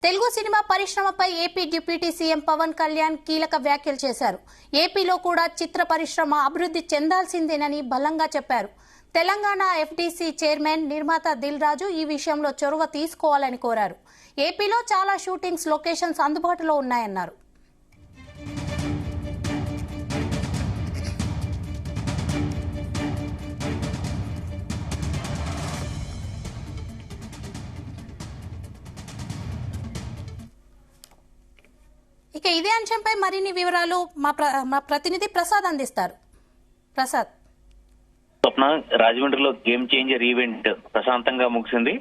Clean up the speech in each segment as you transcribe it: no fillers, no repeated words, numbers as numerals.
Telugu cinema పరిశ్రమపై AP deputy CM Pawan Kalyan కీలక వ్యాఖ్యలు చేశారు. ఏపీలో కూడా చిత్ర పరిశ్రమ అభివృద్ధి చెందాల్సిందేనని బలంగా చెప్పారు. తెలంగాణ ఎఫ్డీసీ చైర్మన్ నిర్మాత దిల్ రాజు ఈ విషయంలో చొరవ తీసుకోవాలని కోరారు. ఏపీలో చాలా షూటింగ్స్ లొకేషన్స్ అందుబాటులో ఉన్నాయన్నారు. ఇక ఇదే అంశంపై మరిన్ని వివరాలు మా ప్రతినిధి ప్రసాద్ అందిస్తారు. ప్రసాద్. స్వప్న, రాజమండ్రిలో గేమ్ చేంజర్ ఈవెంట్ ప్రశాంతంగా ముగిసింది.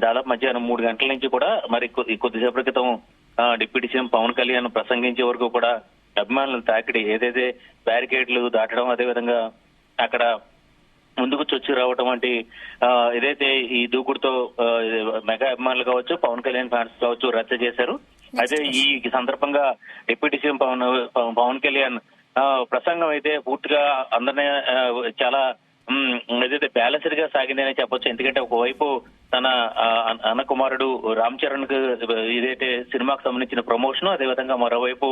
దాదాపు మధ్యాహ్నం 3 గంటల నుంచి కూడా మరి కొద్దిసేపటి క్రితం డిప్యూటీ సీఎం పవన్ కళ్యాణ్ ప్రసంగించే వరకు కూడా అభిమానులు తాకిడి ఏదైతే బ్యారికేడ్లు దాటడం, అదేవిధంగా అక్కడ ముందుకు చొచ్చి రావటం వంటి ఏదైతే ఈ దూకుడుతో మెగా అభిమానులు కావచ్చు, పవన్ కళ్యాణ్ ఫ్యాన్స్ కావచ్చు రచ్చ చేశారు. అయితే ఈ సందర్భంగా డిప్యూటీ సీఎం పవన్ కళ్యాణ్ ప్రసంగం అయితే పూర్తిగా అందరినీ చాలా ఏదైతే బ్యాలెన్స్డ్ గా సాగిందని చెప్పొచ్చు. ఎందుకంటే ఒకవైపు తన అన్న కుమారుడు రామ్ చరణ్ కు ఏదైతే సినిమాకు సంబంధించిన ప్రమోషన్, అదేవిధంగా మరోవైపు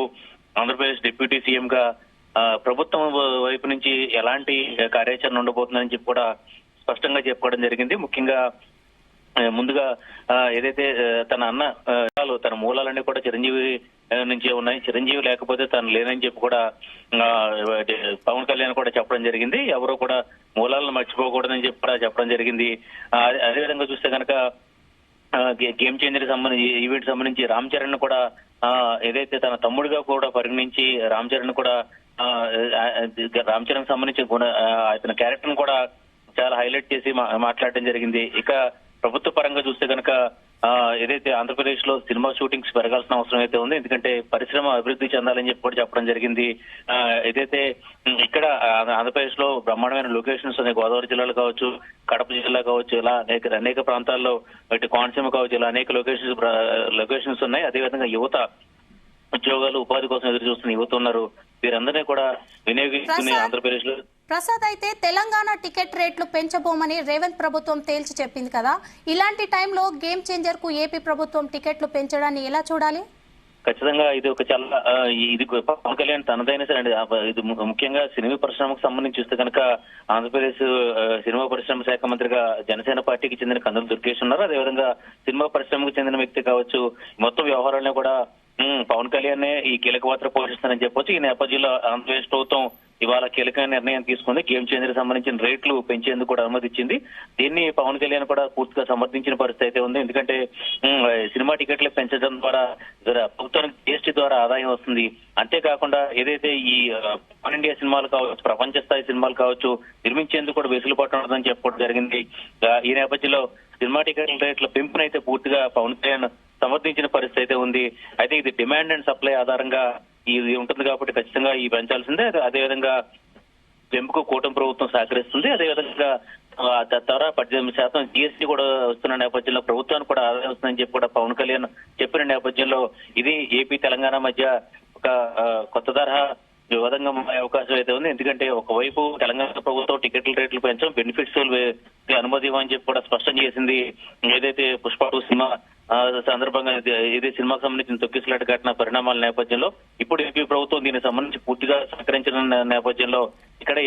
ఆంధ్రప్రదేశ్ డిప్యూటీ సీఎం గా ప్రభుత్వం వైపు నుంచి ఎలాంటి కార్యాచరణ ఉండబోతుందని చెప్పి కూడా స్పష్టంగా చెప్పుకోవడం జరిగింది. ముఖ్యంగా ముందుగా ఏదైతే తన అన్న తన మూలాలన్నీ కూడా చిరంజీవి నుంచే ఉన్నాయి, చిరంజీవి లేకపోతే తను లేనని చెప్పి కూడా పవన్ కళ్యాణ్ కూడా చెప్పడం జరిగింది. ఎవరో కూడా మూలాలను మర్చిపోకూడదని చెప్పి కూడా చెప్పడం జరిగింది. అదేవిధంగా చూస్తే కనుక గేమ్ చేంజర్ ఈవెంట్ సంబంధించి రామ్ చరణ్ కూడా ఏదైతే తన తమ్ముడిగా కూడా పరిగణించి రామ్ చరణ్ కూడా రామ్ చరణ్ సంబంధించి అతని క్యారెక్టర్ కూడా చాలా హైలైట్ చేసి మాట్లాడడం జరిగింది. ఇక ప్రభుత్వ పరంగా చూస్తే కనుక ఏదైతే ఆంధ్రప్రదేశ్ లో సినిమా షూటింగ్స్ పెరగాల్సిన అవసరం అయితే ఉంది. ఎందుకంటే పరిశ్రమ అభివృద్ధి చెందాలని చెప్పి కూడా చెప్పడం జరిగింది. ఏదైతే ఇక్కడ ఆంధ్రప్రదేశ్ లో బ్రహ్మాండమైన లొకేషన్స్ ఉన్నాయి. గోదావరి జిల్లాలో కావచ్చు, కడప జిల్లా కావచ్చు, ఇలా అనేక ప్రాంతాల్లో ఇటు కోనసీమ కావచ్చు, ఇలా అనేక లొకేషన్స్ ఉన్నాయి. అదేవిధంగా యువత ఉద్యోగాలు, ఉపాధి కోసం ఎదురు చూస్తున్న యువత ఉన్నారు. వీరందరినీ కూడా వినియోగించుకుని ఆంధ్రప్రదేశ్ లో ప్రసాద్, అయితే తెలంగాణ టికెట్ రేట్లు పెంచబోమని రేవంత్ ప్రభుత్వం తేల్చి చెప్పింది కదా, ఇలాంటి టైంలో గేమ్ చేంజర్ కు ఏపీ ప్రభుత్వం టికెట్లు పెంచడాన్ని ఎలా చూడాలి? ఖచ్చితంగా ఇది ఒక చాలా ఇది పవన్ కళ్యాణ్ తనదైన సరే ఇది ముఖ్యంగా సినిమా పరిశ్రమకు సంబంధించి చూస్తే కనుక ఆంధ్రప్రదేశ్ సినిమా పరిశ్రమ శాఖ మంత్రిగా జనసేన పార్టీకి చెందిన కందుల దుర్గేష్ ఉన్నారు. అదేవిధంగా సినిమా పరిశ్రమకు చెందిన వ్యక్తి కావచ్చు, మొత్తం వ్యవహారాలను కూడా పవన్ కళ్యాణ్ ఈ కీలక పాత్ర పోషిస్తారని చెప్పొచ్చు. ఈ నేపథ్యంలో ఆంధ్రప్రదేశ్ ప్రభుత్వం ఇవాళ కీలకమైన నిర్ణయం తీసుకుంది. గేమ్ చేంజర్ సంబంధించిన రేట్లు పెంచేందుకు కూడా అనుమతిచ్చింది. దీన్ని పవన్ కళ్యాణ్ కూడా పూర్తిగా సమర్థించిన పరిస్థితి అయితే ఉంది. ఎందుకంటే సినిమా టికెట్లు పెంచడం ద్వారా ప్రభుత్వానికి జీఎస్టీ ద్వారా ఆదాయం వస్తుంది. అంతేకాకుండా ఏదైతే ఈ పాన్ ఇండియా సినిమాలు కావచ్చు, ప్రపంచ స్థాయి సినిమాలు కావచ్చు నిర్మించేందుకు కూడా వెసులుబాటు ఉంటుందని చెప్పుకోవడం జరిగింది. ఈ నేపథ్యంలో సినిమా టికెట్ల రేట్ల పెంపునైతే పూర్తిగా పవన్ కళ్యాణ్ సమర్థించిన పరిస్థితి అయితే ఉంది. అయితే ఇది డిమాండ్ అండ్ సప్లై ఆధారంగా ఇది ఉంటుంది కాబట్టి ఖచ్చితంగా ఈ పెంచాల్సిందే. అదేవిధంగా పెంపుకు కూటమి ప్రభుత్వం సహకరిస్తుంది. అదేవిధంగా తద్వారా 18% జీఎస్టీ కూడా వస్తున్న నేపథ్యంలో ప్రభుత్వానికి కూడా ఆదాయం వస్తుందని చెప్పి కూడా పవన్ కళ్యాణ్ చెప్పిన నేపథ్యంలో ఇది ఏపీ తెలంగాణ మధ్య ఒక కొత్త తరహా వివాదంగా మారే అవకాశం అయితే ఉంది. ఎందుకంటే ఒకవైపు తెలంగాణ ప్రభుత్వం టికెట్ల రేట్లు పెంచడం, బెనిఫిట్స్ అనుమతి ఇవ్వని చెప్పి కూడా స్పష్టం చేసింది. ఏదైతే పుష్ప 2 సినిమా సందర్భంగా ఇది సినిమాకు సంబంధించిన తొక్కిసలాట ఘటన పరిణామాల నేపథ్యంలో ఇప్పుడు ఏపీ ప్రభుత్వం దీనికి సంబంధించి పూర్తిగా సహకరించిన నేపథ్యంలో ఇక్కడ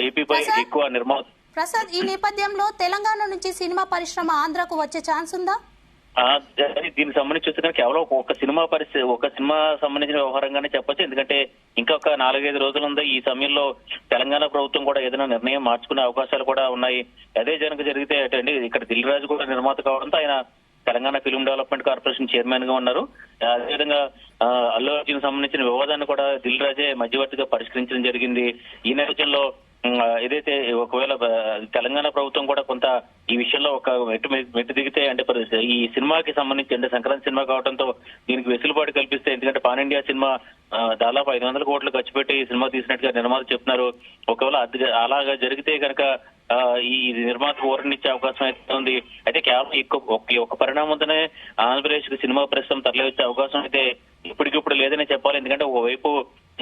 ఏపీపై ఎక్కువ నిర్మాణ. ప్రసాద్, ఈ నేపథ్యంలో తెలంగాణ నుంచి సినిమా పరిశ్రమ ఆంధ్రాకు వచ్చే ఛాన్స్ ఉందా? దీనికి సంబంధించి చూస్తే కేవలం ఒక సినిమా సంబంధించిన వ్యవహారంగానే చెప్పొచ్చు. ఎందుకంటే ఇంకొక 4-5 రోజులు ఉంది. ఈ సమయంలో తెలంగాణ ప్రభుత్వం కూడా ఏదైనా నిర్ణయం మార్చుకునే అవకాశాలు కూడా ఉన్నాయి. అదే జనక జరిగితే అంటే ఇక్కడ దిల్ రాజు కూడా నిర్మాత కావడంతో ఆయన Telangana film development corporation chairman గా ఉన్నారు. అదేవిధంగా అల్లు అర్జున్ సంబంధించిన వివాదాన్ని కూడా దిల్ రాజే మధ్యవర్తిగా పరిష్కరించడం జరిగింది. ఈ నేపథ్యంలో ఏదైతే ఒకవేళ తెలంగాణ ప్రభుత్వం కూడా కొంత ఈ విషయంలో ఒక మెట్టు దిగితే అంటే ఈ సినిమాకి సంబంధించి అంటే సంక్రాంతి సినిమా కావడంతో దీనికి వెసులుబాటు కల్పిస్తే, ఎందుకంటే పాన్ ఇండియా సినిమా దాదాపు 500 కోట్లు ఖర్చు పెట్టి ఈ సినిమా తీసినట్టుగా నిర్మాత చెప్తున్నారు. ఒకవేళ అలాగా జరిగితే కనుక ఈ నిర్మాతకు ఊరనిచ్చే అవకాశం అయితే ఉంది. అయితే కేవలం ఒక పరిణామంతోనే ఆంధ్రప్రదేశ్ కు సినిమా పరిశ్రమ తరలి వచ్చే అవకాశం అయితే ఇప్పటికిప్పుడు లేదని చెప్పాలి. ఎందుకంటే ఒకవైపు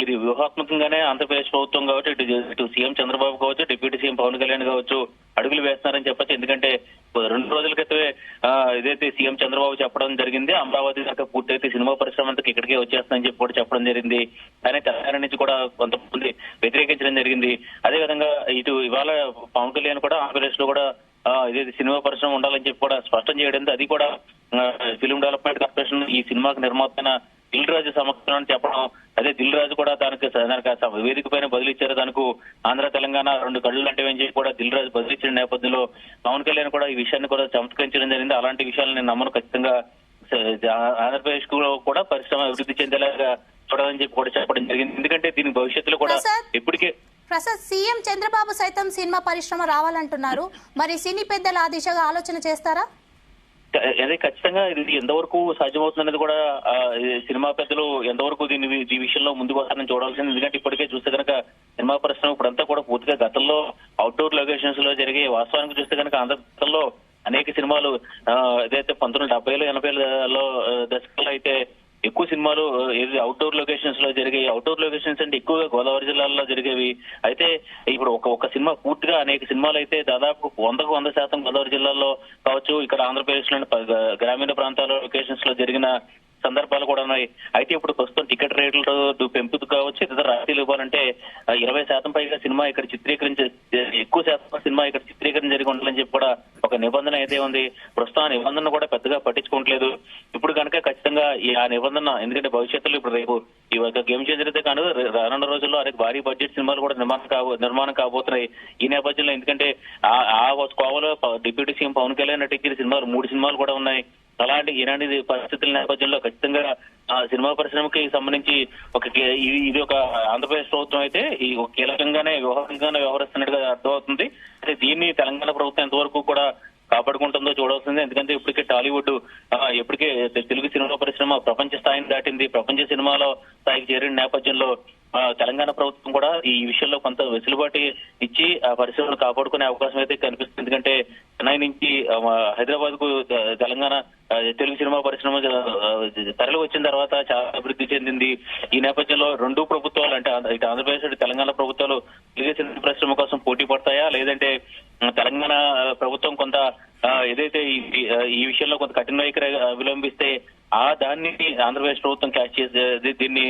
ఇది వ్యూహాత్మకంగానే ఆంధ్రప్రదేశ్ ప్రభుత్వం కావచ్చు, ఇటు సీఎం చంద్రబాబు కావచ్చు, డిప్యూటీ సీఎం పవన్ కళ్యాణ్ కావచ్చు అడుగులు వేస్తున్నారని చెప్పొచ్చు. ఎందుకంటే 2 రోజుల క్రితమే ఏదైతే సీఎం చంద్రబాబు చెప్పడం జరిగింది, అమరావతి దాకా పూర్తయితే సినిమా పరిశ్రమ అంతా ఇక్కడికే వచ్చేస్తుందని చెప్పి కూడా చెప్పడం జరిగింది. కానీ తెలంగాణ నుంచి కూడా కొంతమంది వ్యతిరేకించడం జరిగింది. అదేవిధంగా ఇటు ఇవాళ పవన్ కళ్యాణ్ కూడా ఆంధ్రప్రదేశ్ లో కూడా ఇదే సినిమా పరిశ్రమ ఉండాలని చెప్పి కూడా స్పష్టం చేయడం, అది కూడా ఫిల్మ్ డెవలప్మెంట్ కార్పొరేషన్ ఈ సినిమాకు నిర్మాత దిల్ రాజు సమక్షంలో చెప్పడం, అదే దిల్ రాజు కూడా దానికి వేదిక పైన బదిలిచ్చారు. దానికి ఆంధ్ర తెలంగాణ 2 కళ్ళు లాంటివి అని చెప్పి కూడా దిల్ రాజు బదిలిచ్చిన నేపథ్యంలో పవన్ కళ్యాణ్ కూడా ఈ విషయాన్ని కూడా చమత్కరించడం జరిగింది. అలాంటి విషయాలను నేను నమ్మను. ఖచ్చితంగా ఆంధ్రప్రదేశ్ కూడా పరిశ్రమ అభివృద్ధి చెందేలాగా చూడాలని చెప్పి కూడా చెప్పడం జరిగింది. ఎందుకంటే దీని భవిష్యత్తులో కూడా ఇప్పటికే ప్రసాద్, సీఎం చంద్రబాబు సైతం సినిమా పరిశ్రమ రావాలంటున్నారు. మరి సినీ పెద్దలు ఆ దిశగా ఆలోచన చేస్తారా? అదే ఖచ్చితంగా ఇది ఎంతవరకు సాధ్యమవుతుందనేది కూడా సినిమా పెద్దలు ఎంతవరకు ఈ విషయంలో ముందుకు వస్తారని చూడాల్సింది. ఎందుకంటే ఇప్పటికే చూస్తే కనుక సినిమా పరిశ్రమ ఇప్పుడంతా కూడా పూర్తిగా గతంలో అవుట్డోర్ లొకేషన్స్ లో జరిగే వాస్తవానికి చూస్తే కనుక ఆంధ్రప్రదేశ్లో అనేక సినిమాలు ఏదైతే 1970, 80లలో దశకంలో అయితే ఎక్కువ సినిమాలు ఏది అవుట్డోర్ లొకేషన్స్ లో జరిగాయి. అవుట్డోర్ లొకేషన్స్ అంటే ఎక్కువగా గోదావరి జిల్లాలో జరిగేవి. అయితే ఇప్పుడు ఒక సినిమా పూర్తిగా అనేక సినిమాలు అయితే దాదాపు 100% గోదావరి జిల్లాలో కావచ్చు, ఇక్కడ ఆంధ్రప్రదేశ్ లోని గ్రామీణ ప్రాంతాల లొకేషన్స్ లో జరిగిన సందర్భాలు కూడా ఉన్నాయి. అయితే ఇప్పుడు ప్రస్తుతం టికెట్ రేట్లు పెంపుకు కావచ్చు, ఇతర రాయితీలు ఇవ్వాలంటే 20% పైగా సినిమా ఇక్కడ ఎక్కువ శాతం సినిమా ఇక్కడ చిత్రీకరణ జరిగి ఉండాలని చెప్పి కూడా ఒక నిబంధన అయితే ఉంది. ప్రస్తుతం ఆ నిబంధన కూడా పెద్దగా పట్టించుకోవట్లేదు. ఇప్పుడు కనుక ఖచ్చితంగా ఆ నిబంధన, ఎందుకంటే భవిష్యత్తులో ఇప్పుడు రేపు ఈ ఒక గేమ్ చేంజర్ అయితే కానీ రానున్న రోజుల్లో అనేక భారీ బడ్జెట్ సినిమాలు కూడా నిర్మాణం కాబోతున్నాయి. ఈ నేపథ్యంలో ఎందుకంటే ఆ కోవలో డిప్యూటీ సీఎం పవన్ కళ్యాణ్ నటించిన సినిమాలు 3 సినిమాలు కూడా ఉన్నాయి. అలాంటి ఇలాంటి పరిస్థితుల నేపథ్యంలో ఖచ్చితంగా సినిమా పరిశ్రమకి సంబంధించి ఇది ఒక ఆంధ్రప్రదేశ్ ప్రభుత్వం అయితే ఈ కీలకంగానే వ్యవహరిస్తున్నట్టుగా అర్థమవుతుంది. అయితే దీన్ని తెలంగాణ ప్రభుత్వం ఎంతవరకు కూడా కాపాడుకుంటుందో చూడాల్సిందే. ఎందుకంటే ఇప్పటికే టాలీవుడ్ ఇప్పటికే తెలుగు సినిమా పరిశ్రమ ప్రపంచ స్థాయిని దాటింది. ప్రపంచ సినిమాలో స్థాయికి చేరిన నేపథ్యంలో తెలంగాణ ప్రభుత్వం కూడా ఈ విషయంలో కొంత వెసులుబాటు ఇచ్చి ఆ పరిశ్రమను కాపాడుకునే అవకాశం అయితే కనిపిస్తుంది. ఎందుకంటే చెన్నై నుంచి హైదరాబాద్ కు తెలంగాణ తెలుగు సినిమా పరిశ్రమ తరలి వచ్చిన తర్వాత చాలా అభివృద్ధి చెందింది. ఈ నేపథ్యంలో 2 ప్రభుత్వాలు అంటే ఇటు ఆంధ్రప్రదేశ్ ఇటు తెలంగాణ ప్రభుత్వాలు తెలుగు సినిమా పరిశ్రమ కోసం పోటీ పడతాయా, లేదంటే తెలంగాణ ప్రభుత్వం కొంత ఏదైతే ఈ విషయంలో కొంత కఠిన వైఖరి అవలంబిస్తే దాన్ని ఆంధ్రప్రదేశ్ ప్రభుత్వం క్యాచ్ చేసి దీన్ని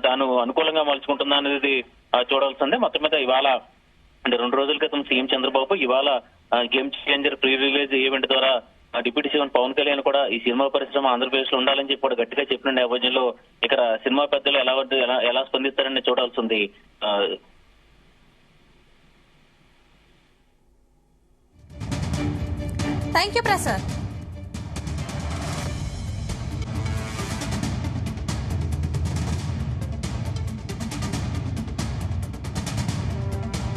తాను అనుకూలంగా మలుచుకుంటుందా అనేది చూడాల్సిందే. మొత్తం మీద ఇవాళ అంటే 2 రోజుల క్రితం సీఎం చంద్రబాబు ఇవాళ game changer pre release event ద్వారా డిప్యూటీ సీఎం పవన్ కళ్యాణ్ కూడా ఈ సినిమా పరిశ్రమ ఆంధ్రప్రదేశ్ లో ఉండాలని చెప్పి కూడా గట్టిగా చెప్పిన నేపథ్యంలో ఇక్కడ సినిమా పెద్దలు ఎలా స్పందిస్తారని చూడాల్సింది. Thank you Prasad.